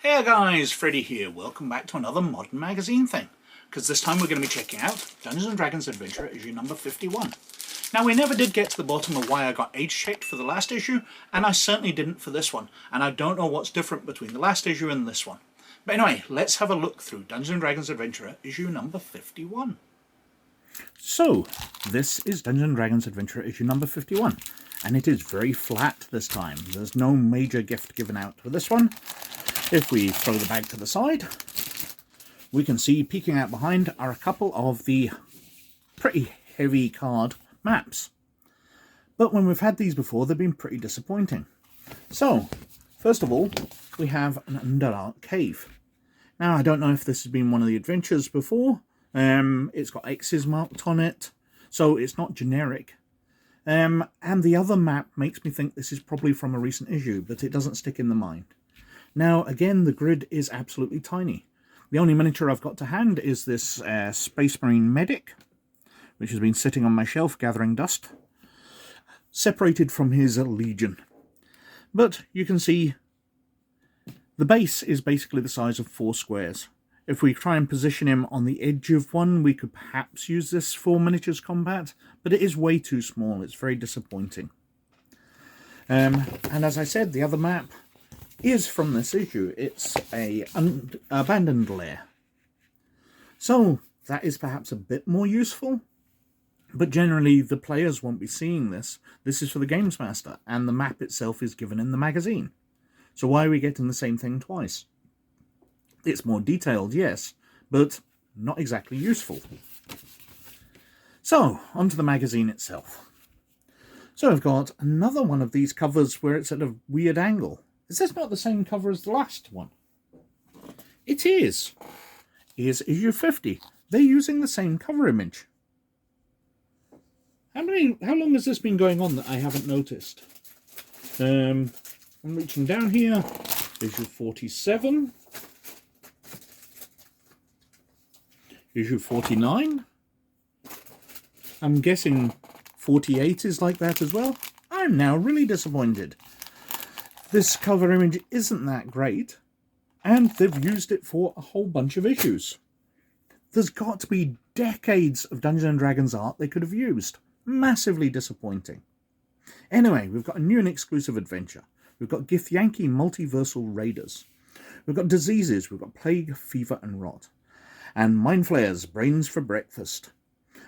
Hey guys, Freddy here. Welcome back to another modern magazine thing. Because this time we're going to be checking out Dungeons & Dragons Adventure issue number 51. Now we never did get to the bottom of why I got age checked for the last issue, and I certainly didn't for this one. And I don't know what's different between the last issue and this one. But anyway, let's have a look through Dungeons & Dragons Adventure issue number 51. So, this is Dungeons & Dragons Adventure issue number 51. And it is very flat this time. There's no major gift given out for this one. If we throw the bag to the side, we can see peeking out behind are a couple of the pretty heavy card maps. But when we've had these before, they've been pretty disappointing. So, first of all, we have an Underdark Cave. Now, I don't know if this has been one of the adventures before. It's got X's marked on it, so it's not generic. And the other map makes me think this is probably from a recent issue, but it doesn't stick in the mind. Now, again, the grid is absolutely tiny. The only miniature I've got to hand is this Space Marine medic, which has been sitting on my shelf gathering dust, separated from his legion. But you can see the base is basically the size of 4 squares. If we try and position him on the edge of one, we could perhaps use this for miniatures combat, but it is way too small. It's very disappointing. And as I said, the other map is from this issue. It's a abandoned lair. So that is perhaps a bit more useful, but generally the players won't be seeing this. This is for the Games Master, and the map itself is given in the magazine. So why are we getting the same thing twice? It's more detailed, yes, but not exactly useful. So, onto the magazine itself. So I've got another one of these covers where it's at a weird angle. Is this not the same cover as the last one? It is. Here's issue 50. They're using the same cover image. How long has this been going on that I haven't noticed? I'm reaching down here. Issue 47. Issue 49. I'm guessing 48 is like that as well. I'm now really disappointed. This cover image isn't that great, and they've used it for a whole bunch of issues. There's got to be decades of Dungeons & Dragons art they could have used. Massively disappointing. Anyway, we've got a new and exclusive adventure. We've got Githyanki Multiversal Raiders. We've got diseases. We've got plague, fever, and rot. And Mind Flayers, Brains for Breakfast.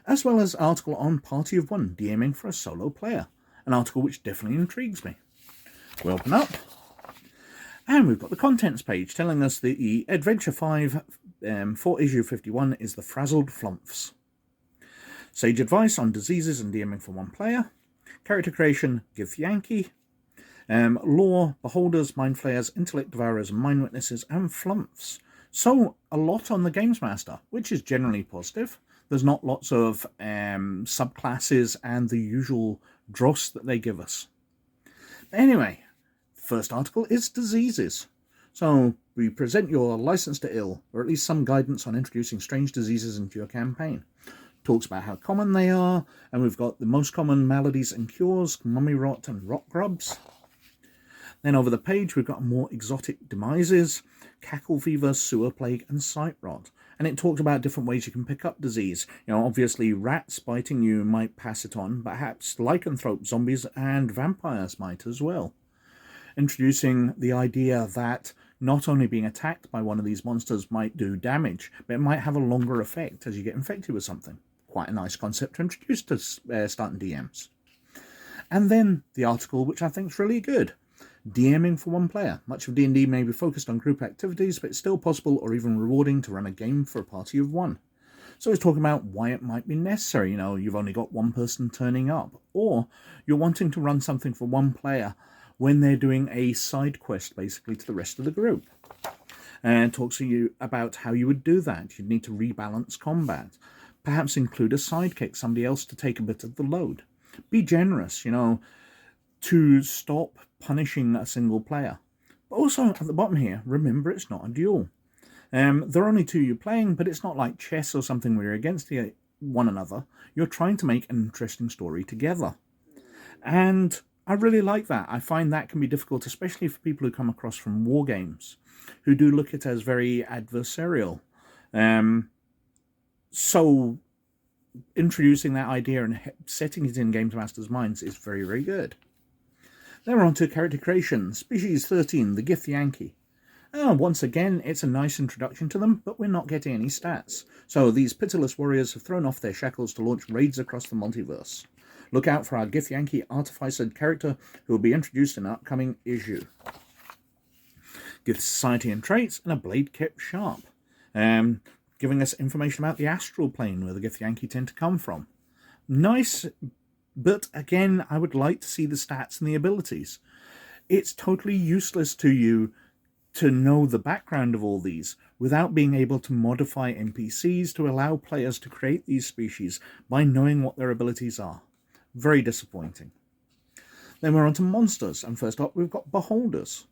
As well as an article on Party of One, DMing for a solo player. An article which definitely intrigues me. We open up, and we've got the contents page telling us the Adventure 5 for issue 51 is the Frazzled Flumphs. Sage advice on diseases and DMing for one player. Character creation, Githyanki. Lore, Beholders, Mind Flayers, Intellect Devourers, Mind Witnesses, and Flumphs. So, a lot on the Games Master, which is generally positive. There's not lots of subclasses and the usual dross that they give us. Anyway, first article is diseases. So, we present your license to ill, or at least some guidance on introducing strange diseases into your campaign. Talks about how common they are, and we've got the most common maladies and cures, mummy rot and rot grubs. Then over the page we've got more exotic demises, cackle fever, sewer plague, and sight rot. And it talks about different ways you can pick up disease. You know, obviously rats biting you might pass it on, but perhaps lycanthrope zombies and vampires might as well. Introducing the idea that not only being attacked by one of these monsters might do damage, but it might have a longer effect as you get infected with something. Quite a nice concept to introduce to starting DMs. And then the article, which I think is really good. DMing for one player. Much of D&D may be focused on group activities, but it's still possible or even rewarding to run a game for a party of one. So it's talking about why it might be necessary. You know, you've only got one person turning up, or you're wanting to run something for one player when they're doing a side quest basically to the rest of the group. And talks to you about how you would do that. You'd need to rebalance combat. Perhaps include a sidekick, somebody else to take a bit of the load. Be generous, you know, to stop punishing a single player. But also, at the bottom here, remember it's not a duel. There are only 2 you're playing, but it's not like chess or something where you're against one another. You're trying to make an interesting story together. And I really like that. I find that can be difficult, especially for people who come across from war games, who do look at it as very adversarial. So introducing that idea and setting it in Games Master's minds is very, very good. Then we're on to character creation. Species 13, the Gith Yankee. Once again, it's a nice introduction to them, but we're not getting any stats. So these pitiless warriors have thrown off their shackles to launch raids across the multiverse. Look out for our Gith Yankee artificer character who will be introduced in an upcoming issue. Gith society and traits, and a blade kept sharp. Giving us information about the astral plane where the Gith Yankee tend to come from. Nice, but again, I would like to see the stats and the abilities. It's totally useless to you to know the background of all these without being able to modify NPCs to allow players to create these species by knowing what their abilities are. Very disappointing. Then we're on to monsters, and first up we've got Beholders,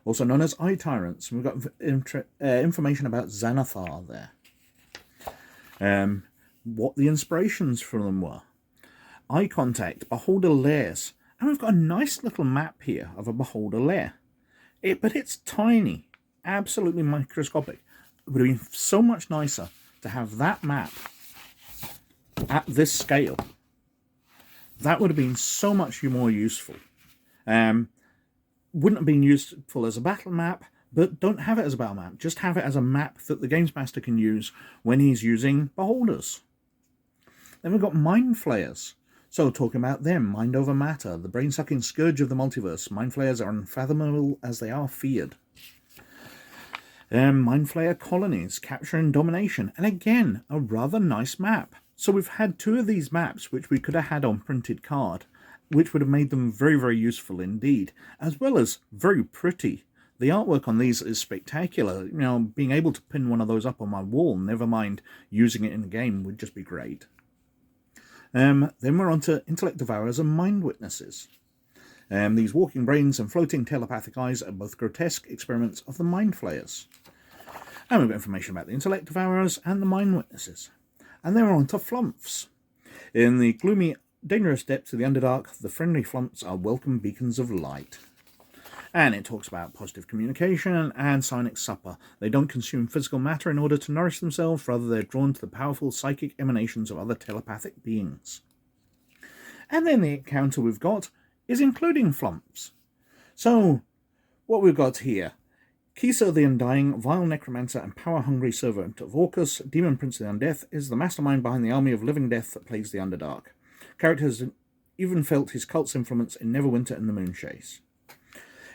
also known as Eye Tyrants. We've got information about Xanathar there. What the inspirations for them were. Eye contact, Beholder lairs, and we've got a nice little map here of a Beholder lair. But it's tiny, absolutely microscopic. It would have been so much nicer to have that map at this scale. That would have been so much more useful. Wouldn't have been useful as a battle map, but don't have it as a battle map. Just have it as a map that the Games Master can use when he's using Beholders. Then we've got Mind Flayers. So talking about them, mind over matter, the brain-sucking scourge of the multiverse. Mind Flayers are unfathomable as they are feared. Mind Flayer colonies, capture and domination. And again, a rather nice map. So we've had two of these maps which we could have had on printed card, which would have made them very, very useful indeed, as well as very pretty. The artwork on these is spectacular. You know, being able to pin one of those up on my wall, never mind using it in the game, would just be great. Then we're on to Intellect Devourers and Mind Witnesses. These walking brains and floating telepathic eyes are both grotesque experiments of the Mind Flayers. And we've got information about the Intellect Devourers and the Mind Witnesses. And then we're on to Flumps. In the gloomy, dangerous depths of the Underdark, the friendly Flumps are welcome beacons of light. And it talks about positive communication and psionic supper. They don't consume physical matter in order to nourish themselves, rather they're drawn to the powerful psychic emanations of other telepathic beings. And then the encounter we've got is including Flumps. So, what we've got here. Kisa the Undying, vile necromancer and power-hungry servant of Orcus, demon prince of the undeath, is the mastermind behind the army of living death that plagues the Underdark. Character has even felt his cult's influence in Neverwinter and the Moonchase.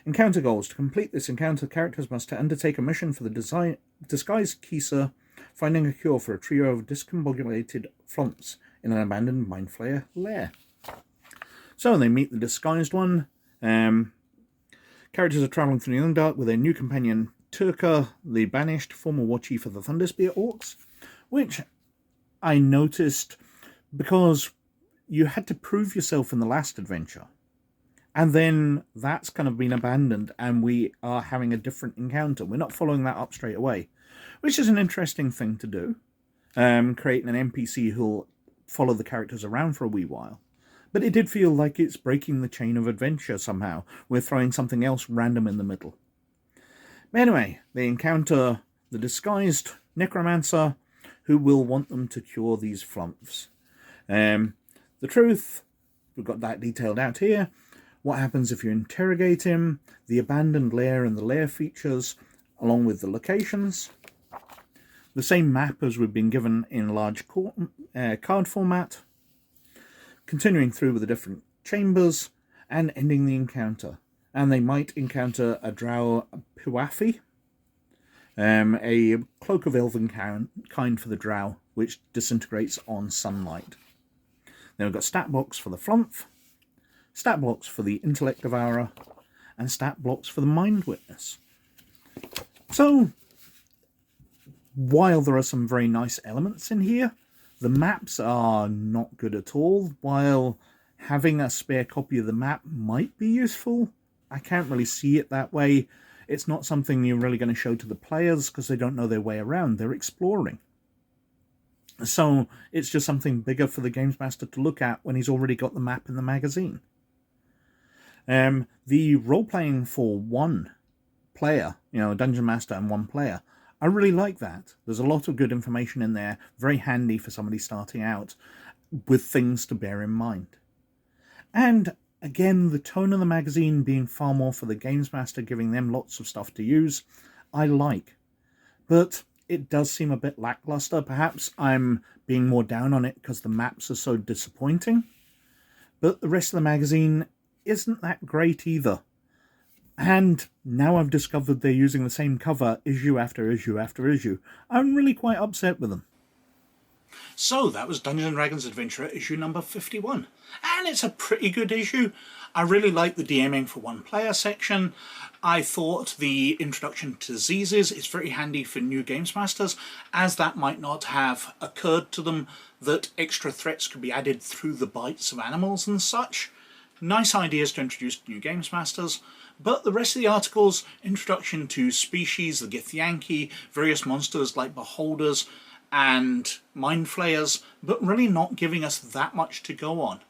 Encounter goals. To complete this encounter, characters must undertake a mission for the disguised Kisa, finding a cure for a trio of discombobulated Flumps in an abandoned Mind Flayer lair. So they meet the disguised one. Characters are travelling through the Underdark with their new companion, Turka, the banished former war chief of the Thunderspear Orcs, which I noticed because you had to prove yourself in the last adventure. And then that's kind of been abandoned and we are having a different encounter. We're not following that up straight away, which is an interesting thing to do. Creating an NPC who'll follow the characters around for a wee while. But it did feel like it's breaking the chain of adventure somehow. We're throwing something else random in the middle. But anyway, they encounter the disguised necromancer who will want them to cure these Flumps. The truth, we've got that detailed out here. What happens if you interrogate him, the abandoned lair and the lair features, along with the locations. The same map as we've been given in large card format. Continuing through with the different chambers and ending the encounter. And they might encounter a Drow Puafi, a cloak of elven kind for the Drow, which disintegrates on sunlight. Then we've got stat blocks for the Flump, stat blocks for the Intellect Devourer, and stat blocks for the Mind Witness. So, while there are some very nice elements in here, the maps are not good at all. While having a spare copy of the map might be useful, I can't really see it that way. It's not something you're really going to show to the players because they don't know their way around. They're exploring. So it's just something bigger for the Games Master to look at when he's already got the map in the magazine. The role-playing for one player, a dungeon master and one player, I really like that. There's a lot of good information in there, very handy for somebody starting out, with things to bear in mind. And again, the tone of the magazine being far more for the games master, giving them lots of stuff to use, I like. But it does seem a bit lackluster. Perhaps I'm being more down on it because the maps are so disappointing. But the rest of the magazine isn't that great either. And now I've discovered they're using the same cover issue after issue after issue. I'm really quite upset with them. So that was Dungeons & Dragons Adventurer issue number 51. And it's a pretty good issue. I really like the DMing for one player section. I thought the introduction to diseases is very handy for new games masters, as that might not have occurred to them that extra threats could be added through the bites of animals and such. Nice ideas to introduce new games masters. But the rest of the articles, introduction to species, the Githyanki, various monsters like beholders and mind flayers, but really not giving us that much to go on.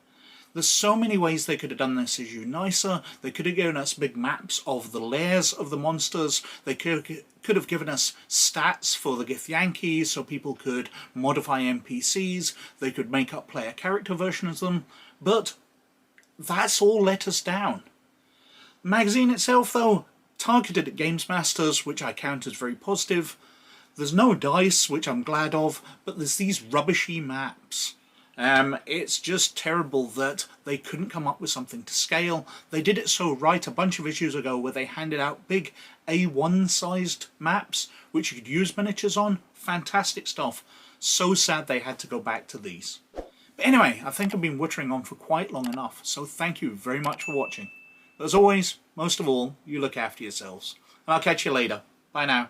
There's so many ways they could have done this issue nicer. They could have given us big maps of the lairs of the monsters. They could have given us stats for the Githyanki so people could modify NPCs. They could make up player character versions of them. But that's all let us down. The magazine itself, though, targeted at games masters, which I count as very positive. There's no dice, which I'm glad of, but there's these rubbishy maps. It's just terrible that they couldn't come up with something to scale. They did it so right a bunch of issues ago where they handed out big A1-sized maps, which you could use miniatures on. Fantastic stuff. So sad they had to go back to these. But anyway, I think I've been wittering on for quite long enough, so thank you very much for watching. As always, most of all, you look after yourselves. And I'll catch you later. Bye now.